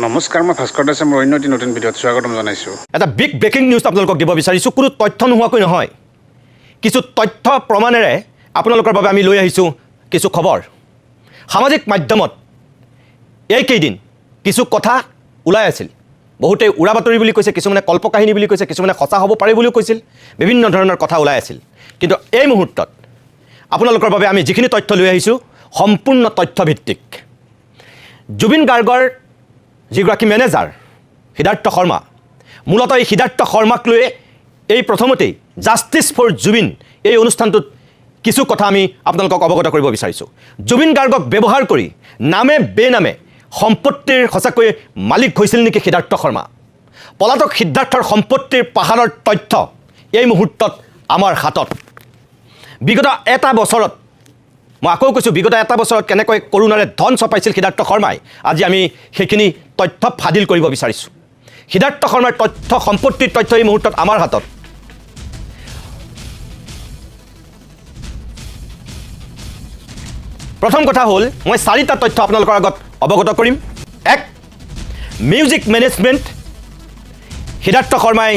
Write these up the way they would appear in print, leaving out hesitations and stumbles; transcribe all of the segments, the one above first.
নমস্কাৰ, মই ভাস্কৰ দাসে মোৰ অন্য এটি নতুন ভিডিঅ'ত স্বাগতম জনাইছোঁ। এটা বিগ ব্ৰেকিং নিউজ আপোনালোকক দিব বিচাৰিছোঁ। কোনো তথ্য নোহোৱাকৈ নহয়, কিছু তথ্য প্ৰমাণেৰে আপোনালোকৰ বাবে আমি লৈ আহিছোঁ কিছু খবৰ। সামাজিক মাধ্যমত এইকেইদিন কিছু কথা ওলাই আছিল। বহুতে উৰা বাতৰি বুলি কৈছে, কিছুমানে কল্পকাহিনী বুলি কৈছে, কিছুমানে সঁচা হ'ব পাৰে বুলিও কৈছিল। বিভিন্ন ধৰণৰ কথা ওলাই আছিল, কিন্তু এই মুহূৰ্তত আপোনালোকৰ বাবে আমি যিখিনি তথ্য লৈ আহিছোঁ সম্পূৰ্ণ তথ্যভিত্তিক। জুবিন গাৰ্গৰ যিগৰাকী মেনেজাৰ সিদ্ধাৰ্থ শৰ্মা, মূলতঃ এই সিদ্ধাৰ্থ শৰ্মাক লৈ এই প্ৰথমতেই জাষ্টিছ ফৰ জুবিন এই অনুষ্ঠানটোত কিছু কথা আমি আপোনালোকক অৱগত কৰিব বিচাৰিছোঁ। জুবিন গাৰ্গক ব্যৱহাৰ কৰি নামে বেনামে সম্পত্তিৰ সঁচাকৈ মালিক হৈছিল নেকি সিদ্ধাৰ্থ শৰ্মা? পলাতক সিদ্ধাৰ্থৰ সম্পত্তিৰ পাহাৰৰ তথ্য এই মুহূৰ্তত আমাৰ হাতত। বিগত এটা বছৰত, মই আকৌ কৈছোঁ, বিগত এটা বছৰত কেনেকৈ কৰোণাৰে ধন চপাইছিল সিদ্ধাৰ্থ শৰ্মাই, আজি আমি সেইখিনি তথ্য ফাদিল কৰিব বিচাৰিছোঁ। সিদ্ধাৰ্থ শৰ্মাৰ তথ্য, সম্পত্তিৰ তথ্য এই মুহূৰ্তত আমাৰ হাতত। প্ৰথম কথা হ'ল, মই 4টা তথ্য আপোনালোকৰ আগত অৱগত কৰিম। 1, মিউজিক মেনেজমেণ্ট সিদ্ধাৰ্থ শৰ্মাই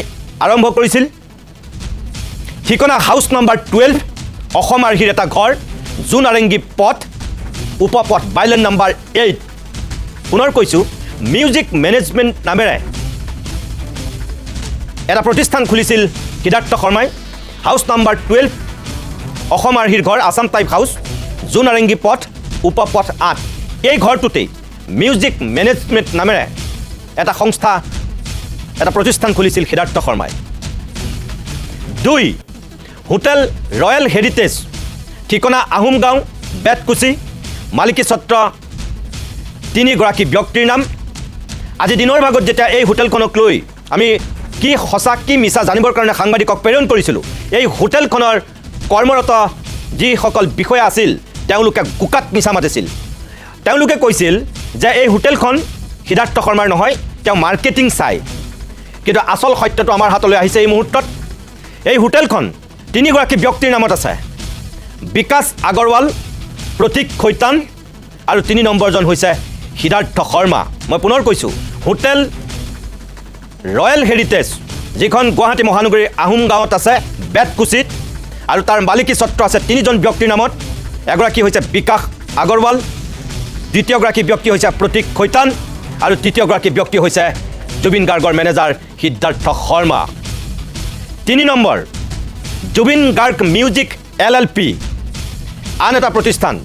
আৰম্ভ কৰিছিল। ঠিকনা হাউচ নম্বৰ 12, অসম আৰ্হিৰ এটা ঘৰ, জোনাৰেংগী পথ, উপপথ, বাইলেন নম্বৰ 8। পুনৰ কৈছোঁ, মিউজিক মেনেজমেণ্ট নামেৰে এটা প্ৰতিষ্ঠান খুলিছিল সিদ্ধাৰ্থ শৰ্মাই। হাউচ নম্বৰ 12, অসম আৰ্হিৰ ঘৰ, আছাম টাইপ হাউচ, জোনাৰেংগী পথ, উপপথ 8। এই ঘৰটোতেই মিউজিক মেনেজমেণ্ট নামেৰে এটা সংস্থা, এটা প্ৰতিষ্ঠান খুলিছিল সিদ্ধাৰ্থ শৰ্মাই। 2, হোটেল ৰয়েল হেৰিটেজ, ঠিকনা আহোম গাঁও, বেতকুচি, মালিকী স্বত্ব 3গৰাকী ব্যক্তিৰ নাম। আজি দিনৰ ভাগত যেতিয়া এই হোটেলখনক লৈ আমি কি সঁচা কি মিছা জানিবৰ কাৰণে সাংবাদিকক প্ৰেৰণ কৰিছিলোঁ, এই হোটেলখনৰ কৰ্মৰত যিসকল বিষয়া আছিল তেওঁলোকে গোকাত মিছা মাতিছিল। তেওঁলোকে কৈছিল যে এই হোটেলখন সিদ্ধাৰ্থ শৰ্মাৰ নহয়, তেওঁ মাৰ্কেটিং চায়। কিন্তু আচল সত্যটো আমাৰ হাতলৈ আহিছে এই মুহূৰ্তত। এই হোটেলখন 3গৰাকী ব্যক্তিৰ নামত আছে, বিকাশ আগৰৱাল, প্ৰতীক খৈতান আৰু 3 নম্বৰজন হৈছে সিদ্ধাৰ্থ শৰ্মা। মই পুনৰ কৈছোঁ, হোটেল ৰয়েল হেৰিটেজ, যিখন গুৱাহাটী মহানগৰীৰ আহোম গাঁৱত আছে, বেতকুচিত, আৰু তাৰ মালিকী স্বত্ব আছে 3জন ব্যক্তিৰ নামত। এগৰাকী হৈছে বিকাশ আগৰৱাল, দ্বিতীয়গৰাকী ব্যক্তি হৈছে প্ৰতীক খৈতান, আৰু তৃতীয়গৰাকী ব্যক্তি হৈছে জুবিন গাৰ্গৰ manager Siddharth Sharma. 3 number, Zubeen Garg music LLP, আন এটা প্ৰতিষ্ঠান,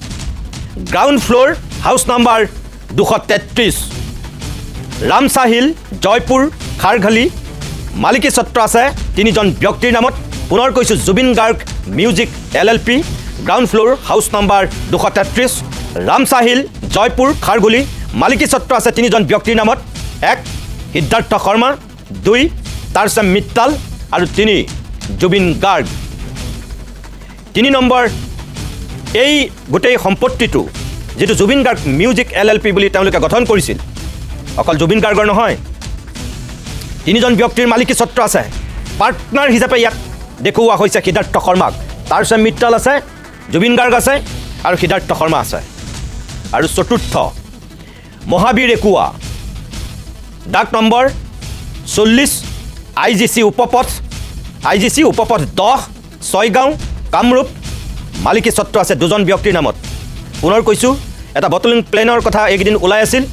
ground floor, house number 233, Ramsahil, Jaipur, Kharghuli, মালিকী স্বত্ব আছে 3জন ব্যক্তিৰ নামত। পুনৰ কৈছোঁ, Zubeen Garg music LLP, ground floor, house number 233, Ramsahil, Jaipur, Kharghuli, মালিকী স্বত্ব আছে 3জন ব্যক্তিৰ নামত। 1, সিদ্ধাৰ্থ শৰ্মা, 2, তাৰচেম মিত্তাল, আৰু 3, জুবিন গাৰ্গ। 3 নম্বৰ, এই গোটেই সম্পত্তিটো যিটো জুবিন গাৰ্গ মিউজিক LLP বুলি তেওঁলোকে গঠন কৰিছিল, অকল জুবিন গাৰ্গৰ নহয়, 3জন ব্যক্তিৰ মালিকী স্বত্ব আছে। পাৰ্টনাৰ হিচাপে ইয়াত দেখুওৱা হৈছে সিদ্ধাৰ্থ শৰ্মাক। তাৰচেম মিত্তাল আছে, জুবিন গাৰ্গ আছে, আৰু সিদ্ধাৰ্থ শৰ্মা আছে। আৰু 4, মহাবীৰ একুৱা, ডাক নম্বৰ 40, IGC উপপথ 10, ছয়গাঁও, কামৰূপ, মালিকী স্বত্ব আছে 2জন ব্যক্তিৰ নামত। পুনৰ কৈছোঁ, এটা বটলিং প্লেনৰ কথা এইকেইদিন ওলাই আছিল,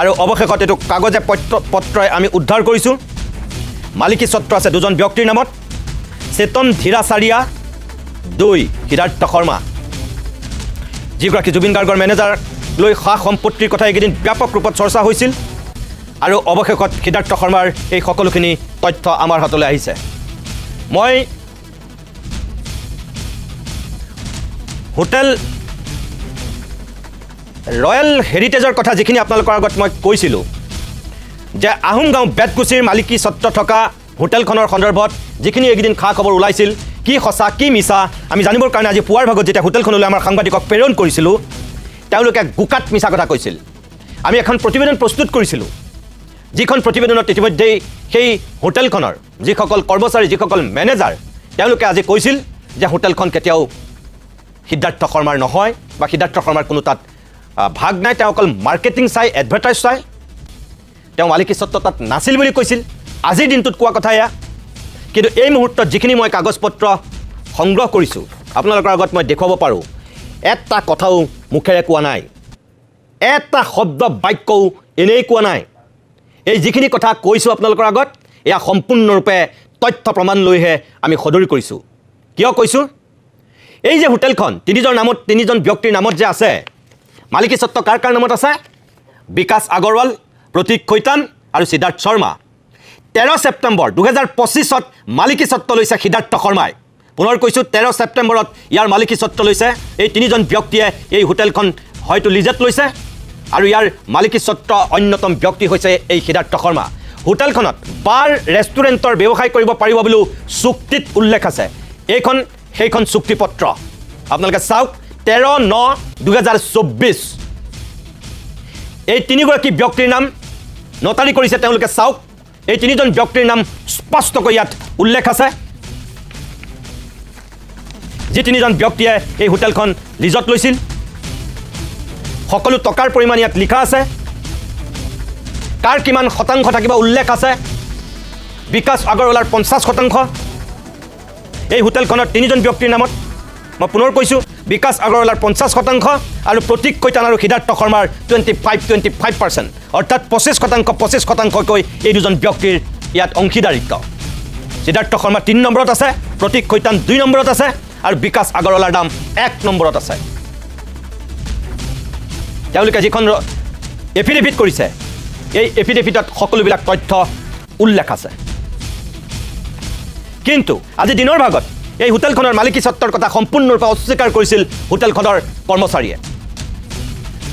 আৰু অৱশেষত এইটো কাগজে পত্ৰই আমি উদ্ধাৰ কৰিছোঁ। মালিকী স্বত্ব আছে 2জন ব্যক্তিৰ নামত, চেতন ধীৰাচাৰিয়া, 2, সিদ্ধাৰ্থ শৰ্মা। যিগৰাকী জুবিন গাৰ্গৰ মেনেজাৰ লৈ সা সম্পত্তিৰ কথা এইকেইদিন ব্যাপক ৰূপত চৰ্চা হৈছিল, আৰু অৱশেষত সিদ্ধাৰ্থ শৰ্মাৰ এই সকলোখিনি তথ্য আমাৰ হাতলৈ আহিছে। মই হোটেল ৰয়েল হেৰিটেজৰ কথা যিখিনি আপোনালোকৰ আগত মই কৈছিলোঁ, যে আহোম গাঁও বেতকুচিৰ মালিকী স্বত্ব থকা হোটেলখনৰ সন্দৰ্ভত যিখিনি এইকেইদিন খা খবৰ ওলাইছিল, কি সঁচা কি মিছা আমি জানিবৰ কাৰণে আজি পুৱাৰ ভাগত যেতিয়া হোটেলখনলৈ আমাৰ সাংবাদিকক প্ৰেৰণ কৰিছিলোঁ, তেওঁলোকে গোকাত মিছা কথা কৈছিল। আমি এখন প্ৰতিবেদন প্ৰস্তুত কৰিছিলোঁ, যিখন প্ৰতিবেদনত ইতিমধ্যেই সেই হোটেলখনৰ যিসকল কৰ্মচাৰী, যিসকল মেনেজাৰ, তেওঁলোকে আজি কৈছিল যে হোটেলখন কেতিয়াও সিদ্ধাৰ্থ শৰ্মাৰ নহয়, বা সিদ্ধাৰ্থ শৰ্মাৰ কোনো তাত ভাগ নাই, তেওঁ অকল মাৰ্কেটিং চাই, এডভাৰটাইজ চাই। তেওঁ মালিকী স্বত্ব তাত নাছিল বুলি কৈছিল আজিৰ দিনটোত কোৱা কথা এয়া কিন্তু এই মুহূৰ্তত যিখিনি মই কাগজ পত্ৰ সংগ্ৰহ কৰিছোঁ আপোনালোকৰ আগত মই দেখুৱাব পাৰোঁ এটা কথাও মুখেৰে কোৱা নাই এটা শব্দ বাক্যও এনেই কোৱা নাই এই যিখিনি কথা কৈছোঁ আপোনালোকৰ আগত এয়া সম্পূৰ্ণৰূপে তথ্য প্ৰমাণ লৈহে আমি সদৰি কৰিছোঁ কিয় কৈছোঁ এই যে হোটেলখন তিনিজন ব্যক্তিৰ নামত যে আছে মালিকী স্বত্ব কাৰ কাৰ নামত আছে বিকাশ আগৰৱাল প্ৰতীক খৈতান আৰু সিদ্ধাৰ্থ শৰ্মা 13 ছেপ্টেম্বৰ 2025ত মালিকী স্বত্ব লৈছে সিদ্ধাৰ্থ শৰ্মাই পুনৰ কৈছোঁ 13 ছেপ্টেম্বৰত ইয়াৰ মালিকী স্বত্ব লৈছে এই তিনিজন ব্যক্তিয়ে এই হোটেলখন হয়তো লিজত লৈছে আৰু ইয়াৰ মালিকী স্বত্ব অন্যতম ব্যক্তি হৈছে এই সিদ্ধাৰ্থ শৰ্মা হোটেলখনত বাৰ ৰেষ্টুৰেণ্টৰ ব্যৱসায় কৰিব পাৰিব বুলিও চুক্তিত উল্লেখ আছে এইখন সেইখন চুক্তিপত্ৰ আপোনালোকে চাওক 13/9/2024 এই তিনিগৰাকী ব্যক্তিৰ নাম নটাৰী কৰিছে তেওঁলোকে চাওক এই তিনিজন ব্যক্তিৰ নাম স্পষ্টকৈ ইয়াত উল্লেখ আছে যি তিনিজন ব্যক্তিয়ে এই হোটেলখন লিজত লৈছিল সকলো টকাৰ পৰিমাণ ইয়াত লিখা আছে কাৰ কিমান শতাংশ থাকিব উল্লেখ আছে বিকাশ আগৰৱালাৰ 50% এই হোটেলখনৰ তিনিজন ব্যক্তিৰ নামত মই পুনৰ কৈছোঁ বিকাশ আগৰৱালাৰ 50% আৰু প্ৰতীক কৈতান আৰু সিদ্ধাৰ্থ শৰ্মাৰ 25% অৰ্থাৎ 25%কৈ এই দুজন ব্যক্তিৰ ইয়াত অংশীদাৰিত্ব সিদ্ধাৰ্থ শৰ্মা 3 নম্বৰত আছে প্ৰতীক কৈতান 2 নম্বৰত আছে আৰু বিকাশ আগৰৱালাৰ নাম 1 নম্বৰত আছে তেওঁলোকে যিখন এফিডেভিট কৰিছে এই এফিডেভিটত সকলোবিলাক তথ্য উল্লেখ আছে কিন্তু আজি দিনৰ ভাগত এই হোটেলখনৰ মালিকী স্বত্বৰ কথা সম্পূৰ্ণৰূপে অস্বীকাৰ কৰিছিল হোটেলখনৰ কৰ্মচাৰীয়ে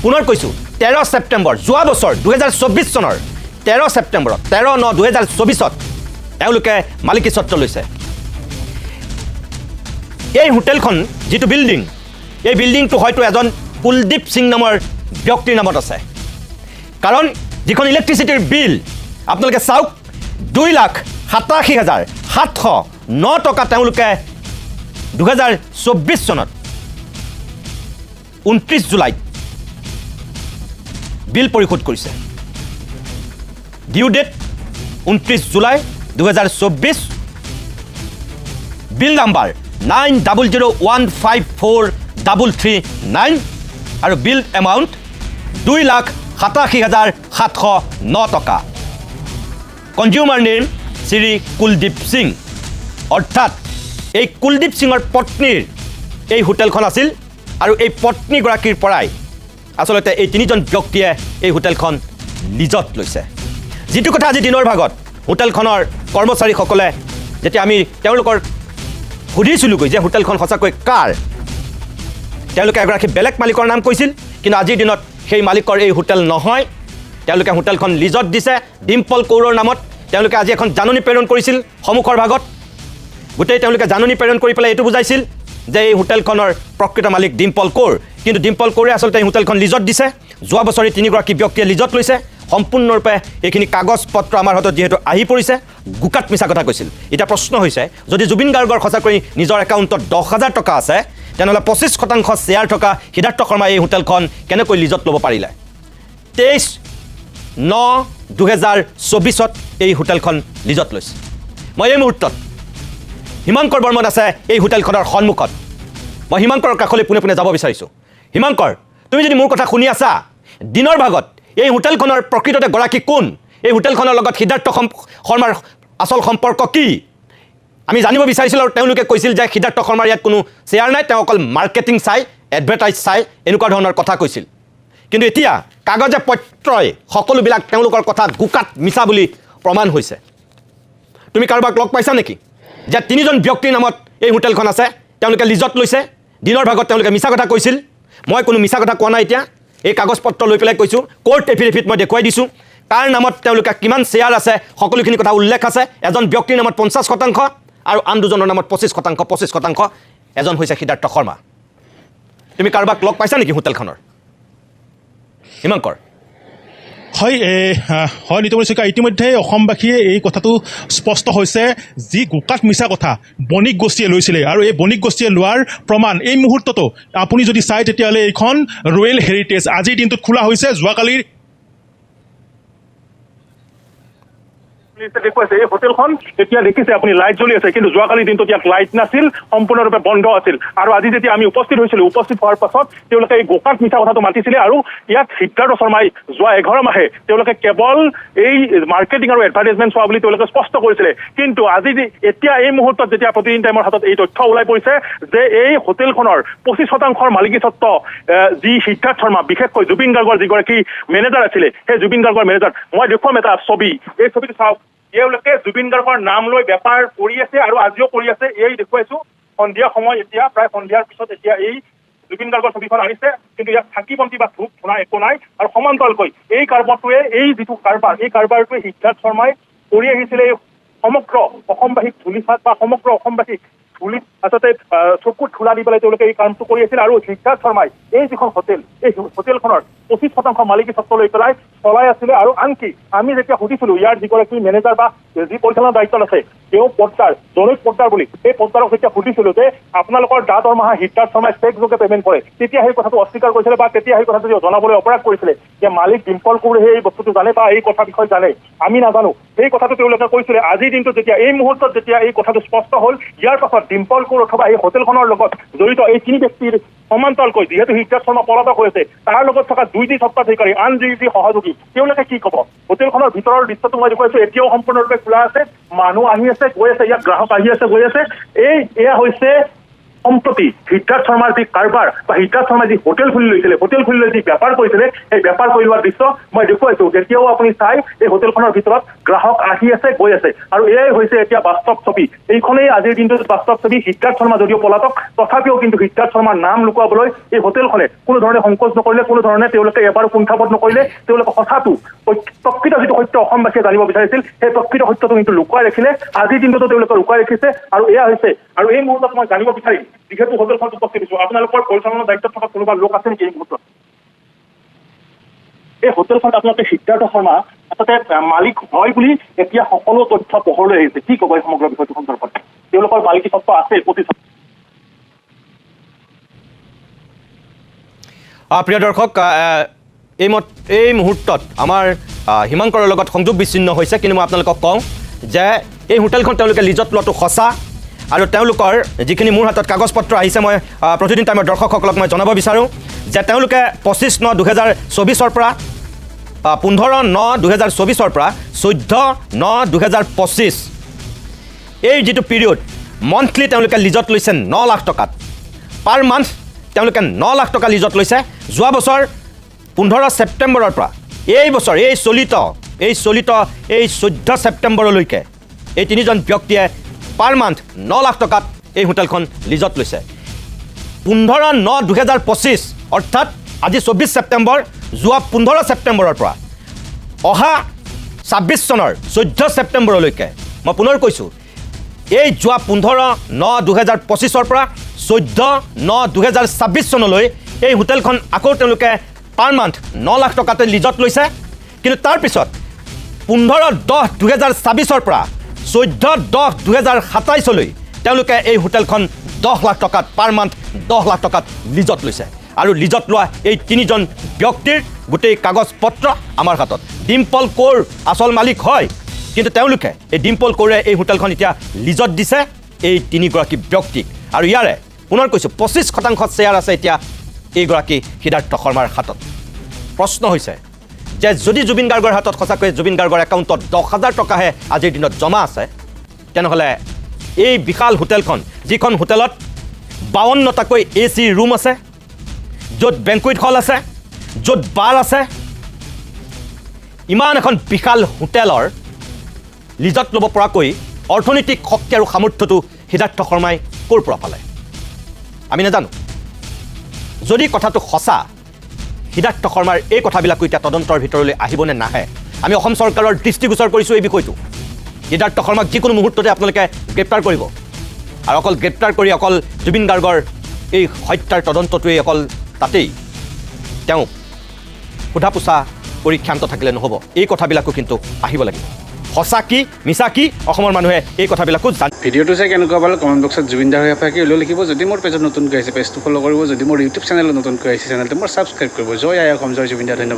পুনৰ কৈছোঁ 13 ছেপ্টেম্বৰ যোৱা বছৰ 2024 চনৰ 13 ছেপ্টেম্বৰত 13/9/2024ত তেওঁলোকে মালিকী স্বত্ব লৈছে এই হোটেলখন যিটো বিল্ডিং এই বিল্ডিংটো হয়তো এজন কুলদীপ সিং নামৰ ব্যক্তিৰ নামত আছে কাৰণ যিখন ইলেক্ট্ৰিচিটিৰ বিল আপোনালোকে চাওক 2,87,709 টকা তেওঁলোকে 2024 চনত 29 জুলাইত বিল পৰিশোধ কৰিছে ডিউ ডেট 29 জুলাই 2024 বিল নাম্বাৰ 90015439 আৰু বিল এমাউণ্ট 2,87,709 টকা কনজিউমাৰ নেম শ্ৰী কুলদীপ সিং অৰ্থাৎ এই কুলদীপ সিঙৰ পত্নীৰ এই হোটেলখন আছিল আৰু এই পত্নীগৰাকীৰ পৰাই আচলতে এই তিনিজন ব্যক্তিয়ে এই হোটেলখন লিজত লৈছে যিটো কথা আজি দিনৰ ভাগত হোটেলখনৰ কৰ্মচাৰীসকলে যেতিয়া আমি তেওঁলোকৰ সুধিছিলোঁগৈ যে হোটেলখন সঁচাকৈ কাৰ তেওঁলোকে এগৰাকী বেলেগ মালিকৰ নাম কৈছিল কিন্তু আজিৰ দিনত সেই মালিকৰ এই হোটেল নহয় তেওঁলোকে হোটেলখন লিজত দিছে ডিম্পল কৌৰৰ নামত তেওঁলোকে আজি এখন জাননী প্ৰেৰণ কৰিছিল সন্মুখৰ ভাগত গোটেই তেওঁলোকে জাননী প্ৰেৰণ কৰি পেলাই এইটো বুজাইছিল যে এই হোটেলখনৰ প্ৰকৃত মালিক ডিম্পল কৌৰ কিন্তু ডিম্পল কৌৰে আচলতে এই হোটেলখন লিজত দিছে যোৱা বছৰে তিনিগৰাকী ব্যক্তিয়ে লিজত লৈছে সম্পূৰ্ণৰূপে এইখিনি কাগজ পত্ৰ আমাৰ হাতত যিহেতু আহি পৰিছে গুকাত মিছা কথা কৈছিল এতিয়া প্ৰশ্ন হৈছে যদি জুবিন গাৰ্গৰ সঁচাকৈ নিজৰ একাউণ্টত 10,000 টকা আছে তেনেহ'লে 25% শ্বেয়াৰ থকা সিদ্ধাৰ্থ শৰ্মাই এই হোটেলখন কেনেকৈ লিজত ল'ব পাৰিলে 23/9/2024ত এই হোটেলখন লিজত লৈছে মই এই মুহূৰ্তত হিমাংকৰ বৰ্মন আছে এই হোটেলখনৰ সন্মুখত মই হিমাংকৰৰ কাষলৈ পোনে পোনে যাব বিচাৰিছোঁ হিমাংকৰ তুমি যদি মোৰ কথা শুনি আছা দিনৰ ভাগত এই হোটেলখনৰ প্ৰকৃততে গৰাকী কোন এই হোটেলখনৰ লগত সিদ্ধাৰ্থ শৰ্মাৰ আচল সম্পৰ্ক কি আমি জানিব বিচাৰিছিলোঁ আৰু তেওঁলোকে কৈছিল যে সিদ্ধাৰ্থ শৰ্মাৰ ইয়াত কোনো শ্বেয়াৰ নাই তেওঁ অকল মাৰ্কেটিং চাই এডভাৰটাইজ চাই এনেকুৱা ধৰণৰ কথা কৈছিল কিন্তু এতিয়া কাগজে পত্ৰই সকলোবিলাক তেওঁলোকৰ কথা গুকাত মিছা বুলি প্ৰমাণ হৈছে তুমি কাৰোবাক লগ পাইছা নেকি যে তিনিজন ব্যক্তিৰ নামত এই হোটেলখন আছে তেওঁলোকে লিজত লৈছে দিনৰ ভাগত তেওঁলোকে মিছা কথা কৈছিল মই কোনো মিছা কথা কোৱা নাই এতিয়া এই কাগজ পত্ৰ লৈ পেলাই কৈছোঁ কোৰ্ট এফিডেভিট মই দেখুৱাই দিছোঁ কাৰ নামত তেওঁলোকে কিমান শ্বেয়াৰ আছে সকলোখিনি কথা উল্লেখ আছে এজন ব্যক্তিৰ নামত 50% আৰু আন দুজনৰ নামত 25% এজন হৈছে সিদ্ধাৰ্থ শৰ্মা তুমি কাৰোবাক লগ পাইছা নেকি হোটেলখনৰ হিমাংকৰ হয় হয় নিতমণি শইকীয়া ইতিমধ্যে অসমবাসীয়ে এই কথাটো স্পষ্ট হৈছে যি গোকাত মিছা কথা বণিক গোষ্ঠীয়ে লৈছিলে আৰু এই বণিক গোষ্ঠীয়ে লোৱাৰ প্ৰমাণ এই মুহূৰ্ততো আপুনি যদি চাই তেতিয়াহ'লে এইখন ৰয়েল হেৰিটেজ আজিৰ দিনটোত খোলা হৈছে যোৱাকালিৰ দেখুৱাইছে এই হোটেলখন এতিয়া দেখিছে আপুনি লাইট জ্বলি আছে, কিন্তু যোৱাকালি দিনটোত ইয়াত লাইট নাছিল, সম্পূৰ্ণৰূপে বন্ধ আছিল। আৰু আজি যেতিয়া আমি উপস্থিত হৈছিলো, উপস্থিত হোৱাৰ পাছত তেওঁলোকে এই গোকাক মিছা কথাটো মাতিছিলে। আৰু ইয়াত সিদ্ধাৰ্থ শৰ্মাই যোৱা 11 মাহে তেওঁলোকে কেৱল এই মাৰ্কেটিং আৰু এডভাৰটাইজমেণ্ট চোৱা বুলি তেওঁলোকে স্পষ্ট কৰিছিলে। কিন্তু আজি এতিয়া এই মুহূৰ্তত যেতিয়া প্ৰতিদিন টাইমৰ হাতত এই তথ্য ওলাই পৰিছে যে এই হোটেলখনৰ 25% মালিকী স্বত্ব যি সিদ্ধাৰ্থ শৰ্মা, বিশেষকৈ জুবিন গাৰ্গৰ যিগৰাকী মেনেজাৰ আছিলে, সেই জুবিন গাৰ্গৰ মেনেজাৰ, মই দেখুৱাম এটা ছবি, এই ছবিটো চাওক। তেওঁলোকে জুবিন গাৰ্গৰ নাম লৈ বেপাৰ কৰি আছে আৰু আজিও কৰি আছে। এই দেখুৱাইছো সন্ধিয়া সময়, এতিয়া প্ৰায় সন্ধিয়াৰ পিছত এতিয়া এই জুবিন গাৰ্গৰ ছবিখন আনিছে, কিন্তু ইয়াত চাকি বন্তি বা ধূপ ধূনা একো নাই। আৰু সমান্তৰালকৈ এই কাৰবাৰটোৱে, এই যিটো কাৰবাৰ, এই কাৰবাৰটোৱে সিদ্ধাৰ্থ শৰ্মাই কৰি আহিছিলে সমগ্ৰ অসমবাসীক ধূলিসাত বা সমগ্ৰ অসমবাসীক ধূলিত আচলতে চকুত ধূলা দি পেলাই তেওঁলোকে এই কামটো কৰি আছিল। আৰু সিদ্ধাৰ্থ শৰ্মাই এই যিখন হোটেল, এই হোটেলখনৰ 25% মালিকী স্বত্ব লৈ পেলাই চলাই আছিলে। আৰু আনকি আমি যেতিয়া সুধিছিলো ইয়াৰ যিগৰাকী মেনেজাৰ বা যি পৰিচালনা দায়িত্বত আছে, তেওঁ পদ্মাৰ জনৈক পদ্মাৰ বুলি, সেই পদ্মাৰক যেতিয়া সুধিছিলো যে আপোনালোকৰ দৰমহা সিদ্ধাৰ্থ শৰ্মাই চেক যোগে পেমেণ্ট কৰে, তেতিয়া সেই কথাটো অস্বীকাৰ কৰিছিলে বা তেতিয়া সেই কথাটো জনাবলৈ অপৰাধ কৰিছিলে যে মালিক ডিম্পল কোঁৱৰেহে এই বস্তুটো জানে বা এই কথা বিষয়ে জানে, আমি নাজানো। সেই কথাটো তেওঁলোকে কৈছিলে। আজিৰ দিনটোত যেতিয়া এই মুহূৰ্তত যেতিয়া এই কথাটো স্পষ্ট হ'ল, ইয়াৰ পাছত ডিম্পল কোঁৱৰ অথবা এই হোটেলখনৰ লগত জড়িত এই 3 ব্যক্তিৰ সমান্তৰালকৈ যিহেতু সিদ্ধাৰ্থ শৰ্মা পলাতক হৈছে, তাৰ লগত থকা 2টি স্বত্বাধিকাৰী, আন যি সহযোগী, তেওঁলোকে কি ক'ব? হোটেলখনৰ ভিতৰৰ দৃশ্যটো মই দেখুৱাইছো, এতিয়াও সম্পূৰ্ণৰূপে খোলা আছে, মানুহ আহি আছে গৈ আছে, ইয়াত গ্ৰাহক আহি আছে গৈ আছে। এয়া হৈছে সম্প্ৰতি সিদ্ধাৰ্থ শৰ্মাৰ যি কাৰবাৰ বা সিদ্ধাৰ্থ শৰ্মাই যি হোটেল খুলি লৈছিলে, হোটেল খুলি লৈ যি বেপাৰ কৰিছিলে, সেই বেপাৰ কৰি লোৱাৰ দৃশ্য মই দেখুৱাইছো। তেতিয়াও আপুনি চাই এই হোটেলখনৰ ভিতৰত গ্ৰাহক আহি আছে গৈ আছে। আৰু এয়াই হৈছে এতিয়া বাস্তৱ ছবি। এইখনেই আজিৰ দিনটোত বাস্তৱ ছবি। সিদ্ধাৰ্থ শৰ্মা যদিও পলাতক, তথাপিও কিন্তু সিদ্ধাৰ্থ শৰ্মাৰ নাম লুকুৱাবলৈ এই হোটেলখনে কোনো ধৰণে সংকোচ নকৰিলে, কোনো ধৰণে তেওঁলোকে এবাৰো কুণ্ঠাবোধ নকৰিলে। তেওঁলোকে সঁচাটো, প্ৰকৃত যিটো সত্য অসমবাসীয়ে জানিব বিচাৰিছিল, সেই প্ৰকৃত সত্যটো কিন্তু লুকুৱাই ৰাখিলে। আজিৰ দিনটোতো তেওঁলোকে লুকুৱাই ৰাখিছে। আৰু এয়া হৈছে, আৰু এই মুহূৰ্তত মই জানিব বিচাৰিম, যিহেতু হোটেলখন উপস্থিত দিছো, আপোনালোকৰ পৰিচালনা দায়িত্বত থকা কোনোবা লোক আছে নেকি এই মুহূৰ্তত? এই হোটেলখন আপোনালোকে সিদ্ধাৰ্থ শৰ্মা আচলতে মালিক হয় বুলি এতিয়া সকলো তথ্য পোহৰলৈ আহিছে। কি ক'ব এই সমগ্ৰ বিষয়টো সন্দৰ্ভত? তেওঁলোকৰ মালিকী স্বত্ব আছে 25%। প্ৰিয় দৰ্শক, এই মুহূৰ্তত আমাৰ হিমাংকৰৰ লগত সংযোগ বিচ্ছিন্ন হৈছে, কিন্তু মই আপোনালোকক কওঁ যে এই হোটেলখন তেওঁলোকে লিজত লোৱাটো সঁচা। আৰু তেওঁলোকৰ যিখিনি মোৰ হাতত কাগজ পত্ৰ আহিছে, মই প্ৰতিদিন টাইমৰ দৰ্শকসকলক মই জনাব বিচাৰোঁ যে তেওঁলোকে 25/9/2024 পৰা 15/9/2024 পৰা 14/9/2025 এই যিটো পিৰিয়ড, মন্থলি তেওঁলোকে লিজত লৈছে 9 লাখ টকাত। পাৰ মান্থ তেওঁলোকে 9 লাখ টকা লিজত লৈছে। যোৱা বছৰ 15 ছেপ্টেম্বৰৰ পৰা এই বছৰ এই চলিত 14 ছেপ্টেম্বৰলৈকে এই 3জন ব্যক্তিয়ে পাৰ মান্থ 9 লাখ টকাত এই হোটেলখন লিজত লৈছে। 15/9/2025 অৰ্থাৎ আজি 24 ছেপ্টেম্বৰ, যোৱা 15 ছেপ্টেম্বৰৰ পৰা অহা 26 চনৰ 14 ছেপ্টেম্বৰলৈকে, মই পুনৰ কৈছোঁ, এই যোৱা 15/9/2025 পৰা 14/9/2026 চনলৈ এই হোটেলখন আকৌ তেওঁলোকে পাৰ মান্থ 9 লাখ টকাতে লিজত লৈছে। কিন্তু তাৰপিছত 15/10/2026 পৰা 14/10/2027 তেওঁলোকে এই হোটেলখন 10 লাখ টকাত, পাৰ মান্থ 10 লাখ টকাত লিজত লৈছে। আৰু লিজত লোৱা এই 3জন ব্যক্তিৰ গোটেই কাগজ পত্ৰ আমাৰ হাতত। ডিম্পল কোঁৱৰ আচল মালিক হয়, কিন্তু তেওঁলোকে এই ডিম্পল কোঁৱৰে এই হোটেলখন এতিয়া লিজত দিছে এই 3গৰাকী ব্যক্তিক। আৰু ইয়াৰে পুনৰ কৈছোঁ 25% শ্বেয়াৰ আছে এতিয়া এইগৰাকী সিদ্ধাৰ্থ শৰ্মাৰ হাতত। প্ৰশ্ন হৈছে যে যদি জুবিন গাৰ্গৰ হাতত সঁচাকৈ জুবিন গাৰ্গৰ একাউণ্টত 10,000 টকাহে আজিৰ দিনত জমা আছে, তেনেহ'লে এই বিশাল হোটেলখন, যিখন হোটেলত 52টাকৈ AC ৰুম আছে, য'ত বেংকুৱেট হল আছে, য'ত বাৰ আছে, ইমান এখন বিশাল হোটেলৰ লিজত ল'ব পৰাকৈ অৰ্থনৈতিক শক্তি আৰু সামৰ্থ্যটো সিদ্ধাৰ্থ শৰ্মাই ক'ৰ পৰা পালে আমি নাজানো। যদি কথাটো সঁচা, সিদ্ধাৰ্থ শৰ্মাৰ এই কথাবিলাকো এতিয়া তদন্তৰ ভিতৰলৈ আহিবনে নাহে, আমি অসম চৰকাৰৰ দৃষ্টিগোচৰ কৰিছোঁ এই বিষয়টো। সিদ্ধাৰ্থ শৰ্মাক যিকোনো মুহূৰ্ততে আপোনালোকে গ্ৰেপ্তাৰ কৰিব। আৰু অকল গ্ৰেপ্তাৰ কৰি অকল জুবিন গাৰ্গৰ এই হত্যাৰ তদন্তটোৱেই অকল তাতেই তেওঁ সোধা পোছা কৰি ক্ষান্ত থাকিলে নহ'ব। এই কথাবিলাকো কিন্তু আহিব লাগিব। সঁচা কি মিছা কি অসমৰ মানুহে এই কথাবিলাকো জান। ভিডিঅ'টো চাই কেনেকুৱা পালে কমেণ্ট বক্সত জুবিন দাৰ হৈ আপাকি উল্লেখ লিখিব। যদি মোৰ পেজত নতুনকৈ আহিছে পেজটো ফ'ল' কৰিব, যদি মোৰ ইউটিউব চেনেলত নতুনকৈ আহিছে চেনেলটো মোৰ ছাবস্ক্ৰাইব কৰিব। জয় আই অসম, জয় জুবিন দা, ধন্যবাদ।